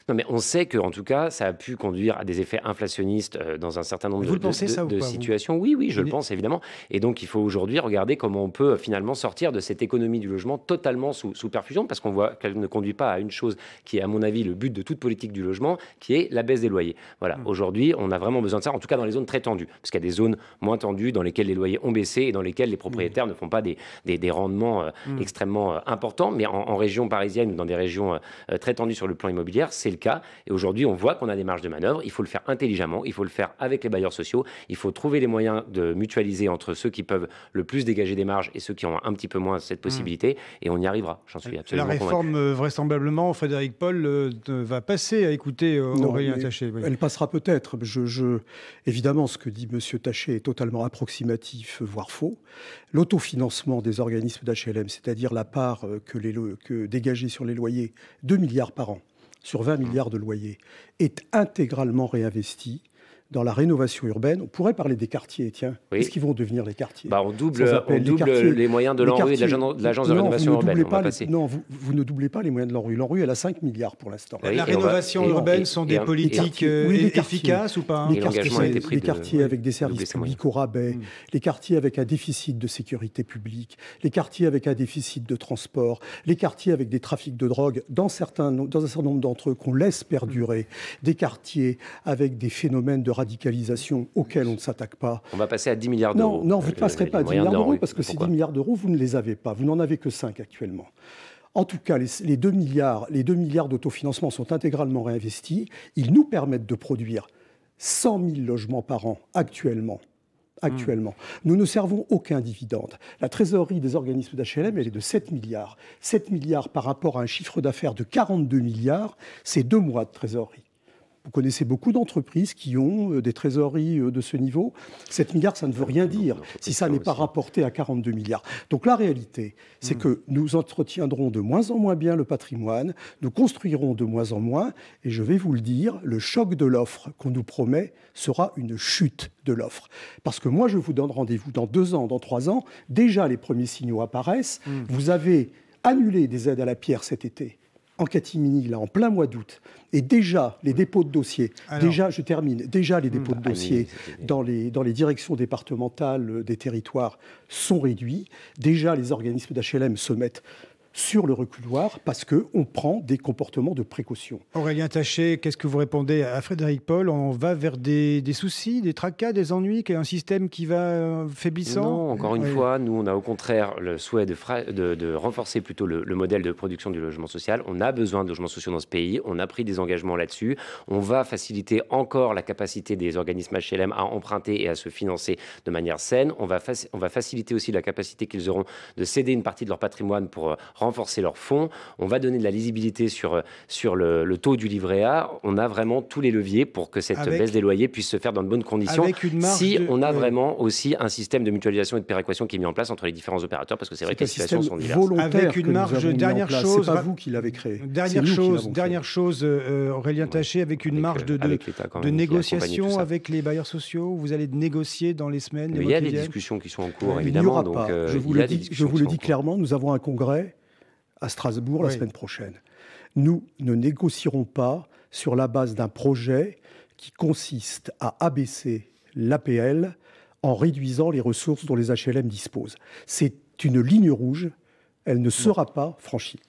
Non, mais on sait qu'en tout cas, ça a pu conduire à des effets inflationnistes dans un certain nombre Vous le pensez ça ou de pas, situations. Oui, oui, je le Une- pense évidemment. Et donc, il faut aujourd'hui regarder comment on peut finalement sortir de cette économie du logement totalement sous perfusion, parce qu'on voit qu'elle ne conduit pas à une chose qui est, à mon avis, le but de toute politique du logement, qui est la baisse des loyers. Voilà, aujourd'hui, on a vraiment besoin de ça, en tout cas dans les zones très tendues, parce qu'il y a des zones moins tendues dans lesquelles les loyers ont baissé et dans lesquelles les propriétaires ne font pas des rendements extrêmement importants. Mais en région parisienne ou dans des régions très tendues sur le plan immobilier, c'est le cas. Et aujourd'hui, on voit qu'on a des marges de manœuvre. Il faut le faire intelligemment. Il faut le faire avec les bailleurs sociaux. Il faut trouver les moyens de mutualiser entre ceux qui peuvent le plus dégager des marges et ceux qui ont un petit peu moins cette possibilité. Et on y arrivera. J'en suis absolument La convaincu. réforme, vraisemblablement, Frédéric Paul va passer à écouter Aurélien Taché. Oui. Elle passera peut-être. Évidemment, ce que dit M. Taché est totalement approximatif, voire faux. L'autofinancement des organismes d'HLM, c'est-à-dire la part que dégagée sur les loyers, 2 milliards par an, sur 20 milliards de loyers, est intégralement réinvesti dans la rénovation urbaine. On pourrait parler des quartiers, tiens. Oui. Qu'est-ce qu'ils vont devenir, les quartiers? On double les moyens de l'ANRU et de l'agence de rénovation urbaine. Non, vous ne doublez pas les moyens de l'ANRU. L'ANRU, elle a 5 milliards pour l'instant. Oui, la rénovation urbaine sont des politiques efficaces ou pas? Les quartiers avec des services publics au rabais, les quartiers avec un déficit de sécurité publique, les quartiers avec un déficit de transport, les quartiers avec des trafics de drogue, dans un certain nombre d'entre eux qu'on laisse perdurer, des quartiers avec des phénomènes de radicalisation auxquels on ne s'attaque pas. On va passer à 10 milliards d'euros. Non, vous ne passerez pas à 10 milliards d'euros parce que ces 10 milliards d'euros, vous ne les avez pas. Vous n'en avez que 5 actuellement. En tout cas, les 2 milliards d'autofinancement sont intégralement réinvestis. Ils nous permettent de produire 100 000 logements par an actuellement. Nous ne servons aucun dividende. La trésorerie des organismes d'HLM, elle est de 7 milliards. 7 milliards par rapport à un chiffre d'affaires de 42 milliards, c'est 2 mois de trésorerie. Vous connaissez beaucoup d'entreprises qui ont des trésoreries de ce niveau. 7 milliards, ça ne veut rien dire si ça n'est pas rapporté à 42 milliards. Donc la réalité, c'est que nous entretiendrons de moins en moins bien le patrimoine, nous construirons de moins en moins, et je vais vous le dire, le choc de l'offre qu'on nous promet sera une chute de l'offre. Parce que moi, je vous donne rendez-vous dans 2 ans, dans 3 ans. Déjà, les premiers signaux apparaissent. Vous avez annulé des aides à la pierre cet été, en catimini, là, en plein mois d'août. Et déjà, les dépôts de dossiers, déjà les dépôts de dossiers dans les directions départementales des territoires sont réduits. Déjà, les organismes d'HLM se mettent sur le reculoir parce qu'on prend des comportements de précaution. Aurélien Taché, qu'est-ce que vous répondez à Frédéric Paul? On va vers des soucis, des tracas, des ennuis, un système qui va faiblissant? Non, encore une fois, nous, on a au contraire le souhait de renforcer plutôt le modèle de production du logement social. On a besoin de logements sociaux dans ce pays. On a pris des engagements là-dessus. On va faciliter encore la capacité des organismes HLM à emprunter et à se financer de manière saine. On va faciliter aussi la capacité qu'ils auront de céder une partie de leur patrimoine pour renforcer leurs fonds. On va donner de la lisibilité sur le taux du livret A. On a vraiment tous les leviers pour que cette baisse des loyers puisse se faire dans de bonnes conditions. On a vraiment aussi un système de mutualisation et de péréquation qui est mis en place entre les différents opérateurs, parce que c'est vrai que les situations sont diverses. Avec une marge, dernière chose, c'est pas vous qui l'avez créé. Dernière chose, Aurélien Taché, avec une marge de négociation avec les bailleurs sociaux. Vous allez négocier dans les semaines, les mois qui viennent. Il y a des discussions qui sont en cours, évidemment. Je vous le dis clairement, nous avons un congrès à Strasbourg la semaine prochaine. Nous ne négocierons pas sur la base d'un projet qui consiste à abaisser l'APL en réduisant les ressources dont les HLM disposent. C'est une ligne rouge, elle ne sera pas franchie.